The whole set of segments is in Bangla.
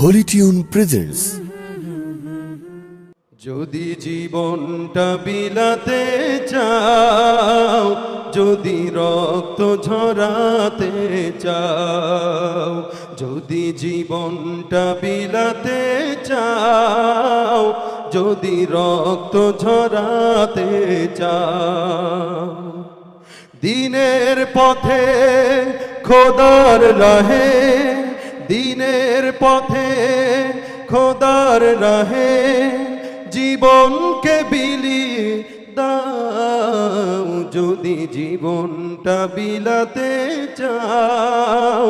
Holi tune presents. যদি জীবনটা বিলাতে চাও, যদি রক্ত ঝরাতে চাও, যদি জীবনটা বিলাতে চাও, যদি রক্ত ঝরাতে চাও, দিনের পথে খোদার রাহে, দিনের পথে খোদার রাহে জীবনকে বিলিয়ে দাও। যদি জীবনটা বিলাতে চাও,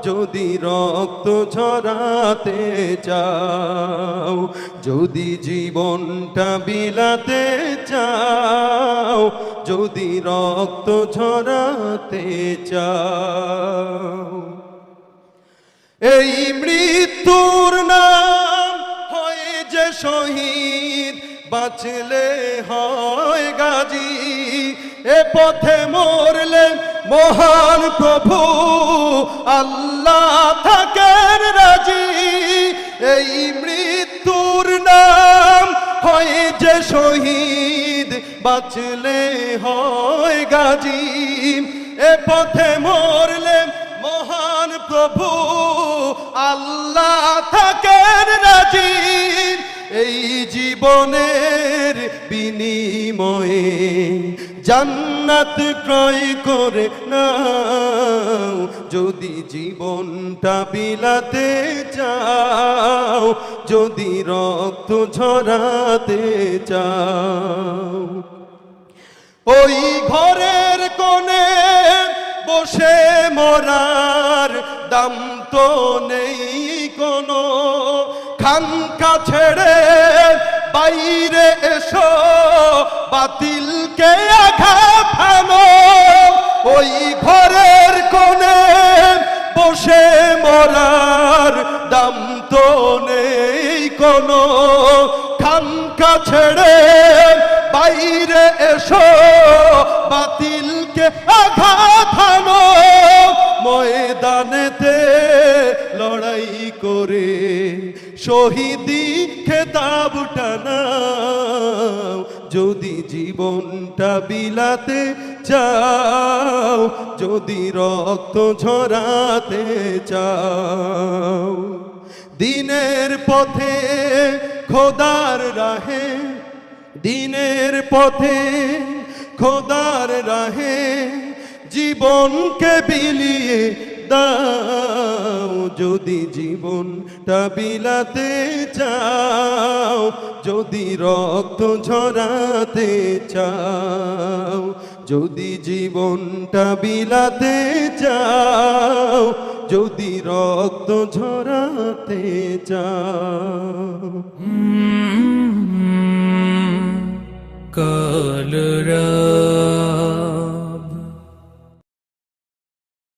যদি রক্ত ঝরাতে চাও, যদি জীবনটা বিলাতে চাও, যদি রক্ত ঝরাতে চাও। এই মৃত্যুর নাম হয় যে শহীদ, বাঁচলে হয় গাজী। এ পথে মরলে মহান প্রভু আল্লাহ থাকেন রাজি। এই মৃত্যুর নাম হয় যে শহীদ, বাঁচলে হয় গাজী। এ পথে মরলে মহান প্রভু আল্লাহ থাকেন রাজি। এই জীবনের বিনিময়ে জান্নাত ক্রয় করে নাও। যদি জীবনটা বিলাতে চাও, যদি রক্ত ঝরাতে চাও, ওই ঘরের কোণে বসে মরার দাম তো নেই কোনো। খানকা ছেড়ে বাইরে এসো, বাতিলকে আঘাত হানো। ওই ঘরের কোণে বসে মরার দাম তো নেই কোনো। খানকা ছেড়ে বাইরে এসো, বাতিলকে আঘাত হানো। ময়দানেতে লড়াই করে শহীদি খেতাব টানাও। যদি জীবনটা বিলাতে চাও, যদি রক্ত ঝরাতে চাও, দিনের পথে খোদার রাহে, দিনের পথে খোদার রাহে জীবনকে বিলিয়ে দাও। যদি জীবনটা বিলাতে চাও, যদি রক্ত ঝরাতে চাও, যদি জীবনটা বিলাতে চাও, যদি রক্ত ঝরাতে চাও। কাল